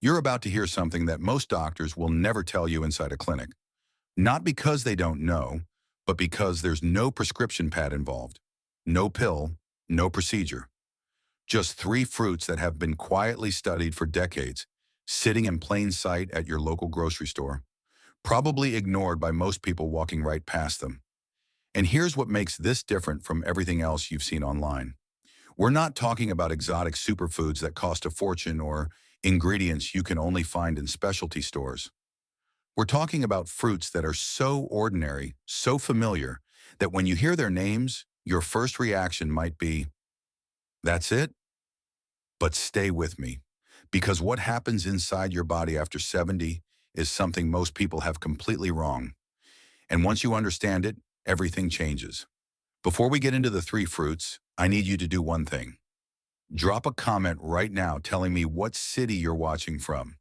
You're about to hear something that most doctors will never tell you inside a clinic. Not because they don't know, but because there's no prescription pad involved. No pill, no procedure. Just three fruits that have been quietly studied for decades, sitting in plain sight at your local grocery store, probably ignored by most people walking right past them. And here's what makes this different from everything else you've seen online. We're not talking about exotic superfoods that cost a fortune or ingredients you can only find in specialty stores. We're talking about fruits that are so ordinary, so familiar, that when you hear their names, your first reaction might be, that's it? But stay with me, because what happens inside your body after 70 is something most people have completely wrong. And once you understand it, everything changes. Before we get into the three fruits, I need you to do one thing. Drop a comment right now telling me what city you're watching from.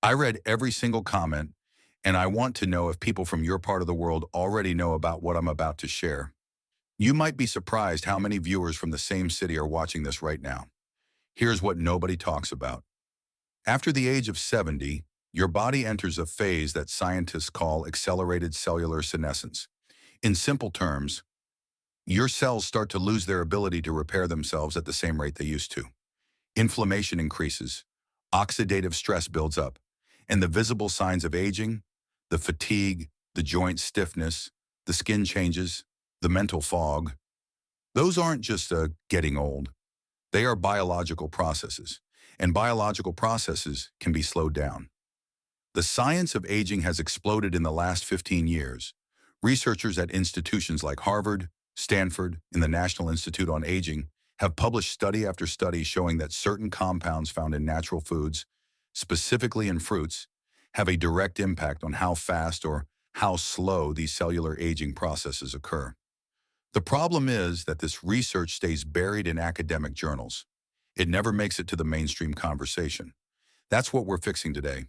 I read every single comment, and I want to know if people from your part of the world already know about what I'm about to share. You might be surprised how many viewers from the same city are watching this right now. Here's what nobody talks about. After the age of 70, your body enters a phase that scientists call accelerated cellular senescence. In simple terms, your cells start to lose their ability to repair themselves at the same rate they used to. Inflammation increases, oxidative stress builds up, and the visible signs of aging, the fatigue, the joint stiffness, the skin changes, the mental fog, those aren't just getting old. They are biological processes, and biological processes can be slowed down. The science of aging has exploded in the last 15 years. Researchers at institutions like Harvard, Stanford, and the National Institute on Aging have published study after study showing that certain compounds found in natural foods, specifically in fruits, have a direct impact on how fast or how slow these cellular aging processes occur. The problem is that this research stays buried in academic journals. It never makes it to the mainstream conversation. That's what we're fixing today.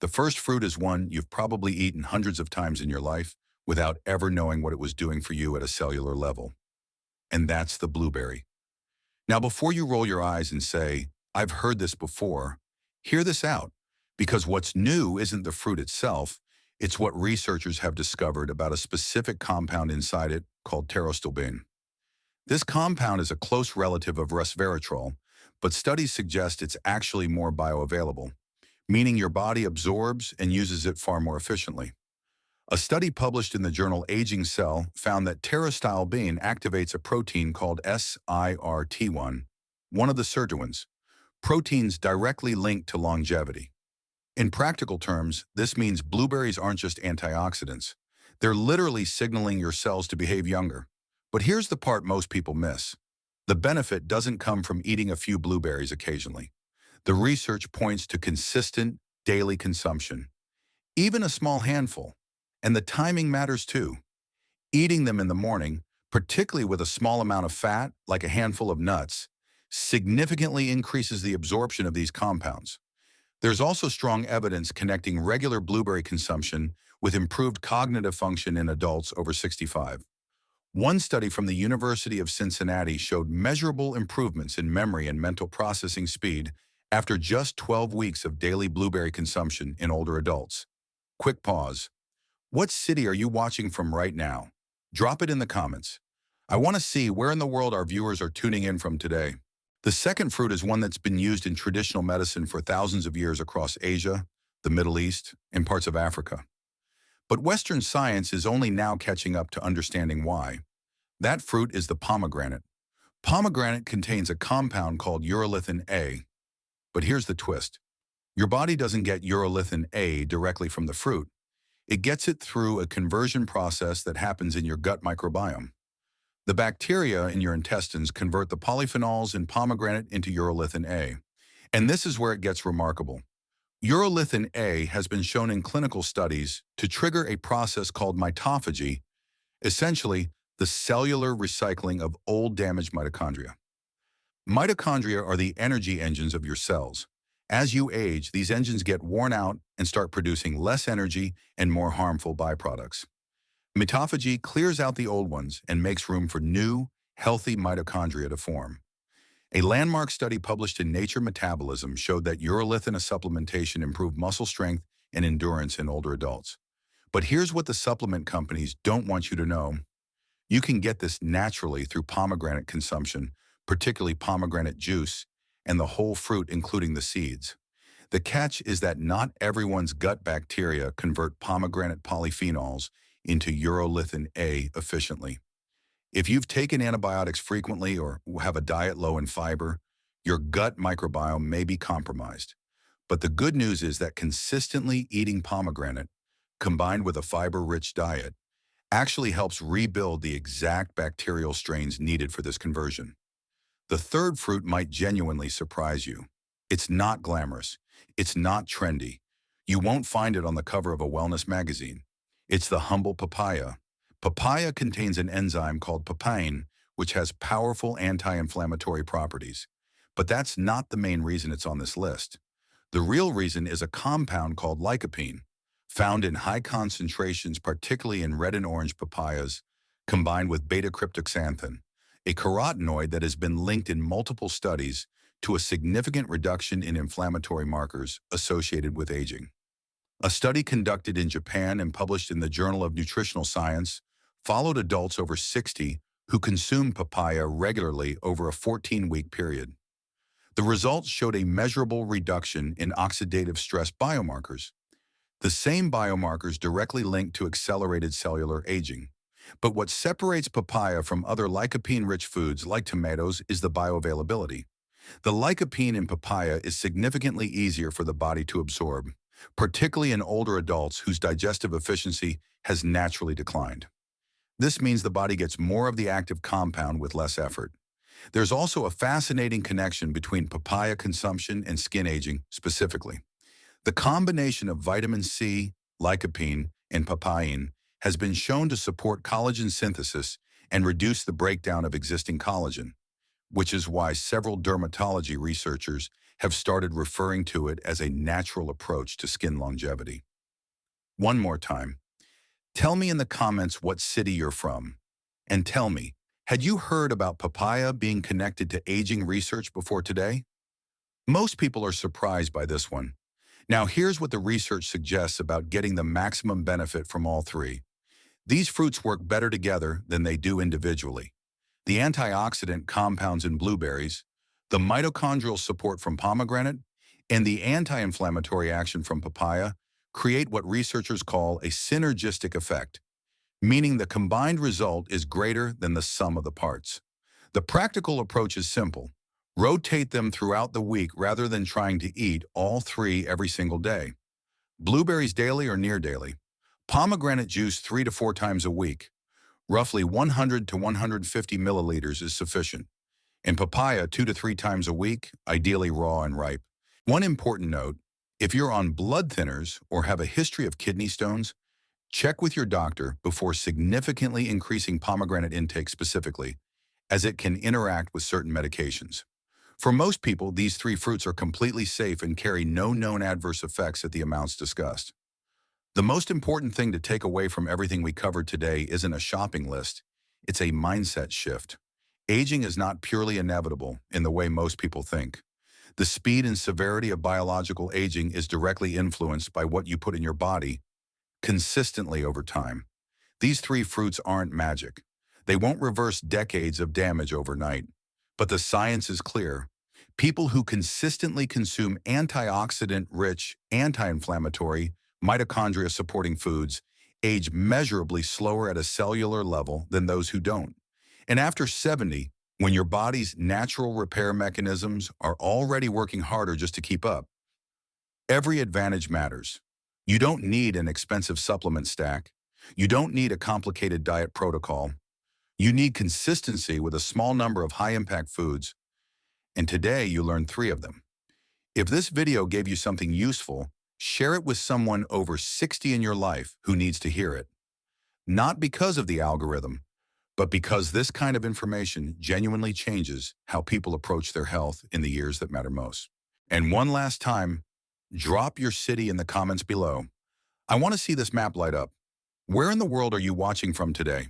The first fruit is one you've probably eaten hundreds of times in your life without ever knowing what it was doing for you at a cellular level. And that's the blueberry. Now, before you roll your eyes and say, I've heard this before, hear this out, because what's new isn't the fruit itself, it's what researchers have discovered about a specific compound inside it called pterostilbene. This compound is a close relative of resveratrol, but studies suggest it's actually more bioavailable, meaning your body absorbs and uses it far more efficiently. A study published in the journal Aging Cell found that pterostilbene activates a protein called SIRT1, one of the sirtuins, proteins directly linked to longevity. In practical terms, this means blueberries aren't just antioxidants. They're literally signaling your cells to behave younger. But here's the part most people miss. The benefit doesn't come from eating a few blueberries occasionally. The research points to consistent, daily consumption. Even a small handful. And the timing matters too. Eating them in the morning, particularly with a small amount of fat, like a handful of nuts, significantly increases the absorption of these compounds. There's also strong evidence connecting regular blueberry consumption with improved cognitive function in adults over 65. One study from the University of Cincinnati showed measurable improvements in memory and mental processing speed after just 12 weeks of daily blueberry consumption in older adults. Quick pause. What city are you watching from right now? Drop it in the comments. I want to see where in the world our viewers are tuning in from today. The second fruit is one that's been used in traditional medicine for thousands of years across Asia, the Middle East, and parts of Africa. But Western science is only now catching up to understanding why. That fruit is the pomegranate. Pomegranate contains a compound called urolithin A. But here's the twist. Your body doesn't get urolithin A directly from the fruit. It gets it through a conversion process that happens in your gut microbiome. The bacteria in your intestines convert the polyphenols in pomegranate into urolithin A. And this is where it gets remarkable. Urolithin A has been shown in clinical studies to trigger a process called mitophagy, essentially the cellular recycling of old damaged mitochondria. Mitochondria are the energy engines of your cells. As you age, these engines get worn out and start producing less energy and more harmful byproducts. Mitophagy clears out the old ones and makes room for new, healthy mitochondria to form. A landmark study published in Nature Metabolism showed that urolithin supplementation improved muscle strength and endurance in older adults. But here's what the supplement companies don't want you to know. You can get this naturally through pomegranate consumption, particularly pomegranate juice, and the whole fruit including the seeds. The catch is that not everyone's gut bacteria convert pomegranate polyphenols into urolithin A efficiently. If you've taken antibiotics frequently or have a diet low in fiber, your gut microbiome may be compromised. But the good news is that consistently eating pomegranate, combined with a fiber-rich diet, actually helps rebuild the exact bacterial strains needed for this conversion. The third fruit might genuinely surprise you. It's not glamorous. It's not trendy. You won't find it on the cover of a wellness magazine. It's the humble papaya. Papaya contains an enzyme called papain, which has powerful anti-inflammatory properties. But that's not the main reason it's on this list. The real reason is a compound called lycopene, found in high concentrations particularly in red and orange papayas, combined with beta-cryptoxanthin, a carotenoid that has been linked in multiple studies to a significant reduction in inflammatory markers associated with aging. A study conducted in Japan and published in the Journal of Nutritional Science followed adults over 60 who consumed papaya regularly over a 14-week period. The results showed a measurable reduction in oxidative stress biomarkers, the same biomarkers directly linked to accelerated cellular aging. But what separates papaya from other lycopene-rich foods like tomatoes is the bioavailability. The lycopene in papaya is significantly easier for the body to absorb, particularly in older adults whose digestive efficiency has naturally declined. This means the body gets more of the active compound with less effort. There's also a fascinating connection between papaya consumption and skin aging specifically. The combination of vitamin C, lycopene, and papain has been shown to support collagen synthesis and reduce the breakdown of existing collagen, which is why several dermatology researchers have started referring to it as a natural approach to skin longevity. One more time, tell me in the comments what city you're from. And tell me, had you heard about papaya being connected to aging research before today? Most people are surprised by this one. Now here's what the research suggests about getting the maximum benefit from all three. These fruits work better together than they do individually. The antioxidant compounds in blueberries, the mitochondrial support from pomegranate, and the anti-inflammatory action from papaya create what researchers call a synergistic effect, meaning the combined result is greater than the sum of the parts. The practical approach is simple. Rotate them throughout the week rather than trying to eat all three every single day. Blueberries daily or near daily. Pomegranate juice 3 to 4 times a week. Roughly 100 to 150 milliliters is sufficient. And papaya 2 to 3 times a week, ideally raw and ripe. One important note, if you're on blood thinners or have a history of kidney stones, check with your doctor before significantly increasing pomegranate intake specifically, as it can interact with certain medications. For most people, these three fruits are completely safe and carry no known adverse effects at the amounts discussed. The most important thing to take away from everything we covered today isn't a shopping list, it's a mindset shift. Aging is not purely inevitable in the way most people think. The speed and severity of biological aging is directly influenced by what you put in your body consistently over time. These three fruits aren't magic. They won't reverse decades of damage overnight. But the science is clear. People who consistently consume antioxidant-rich, anti-inflammatory, mitochondria-supporting foods age measurably slower at a cellular level than those who don't. And after 70, when your body's natural repair mechanisms are already working harder just to keep up, every advantage matters. You don't need an expensive supplement stack. You don't need a complicated diet protocol. You need consistency with a small number of high-impact foods. And today you learned 3 of them. If this video gave you something useful, share it with someone over 60 in your life who needs to hear it. Not because of the algorithm, but because this kind of information genuinely changes how people approach their health in the years that matter most. And one last time, drop your city in the comments below. I want to see this map light up. Where in the world are you watching from today?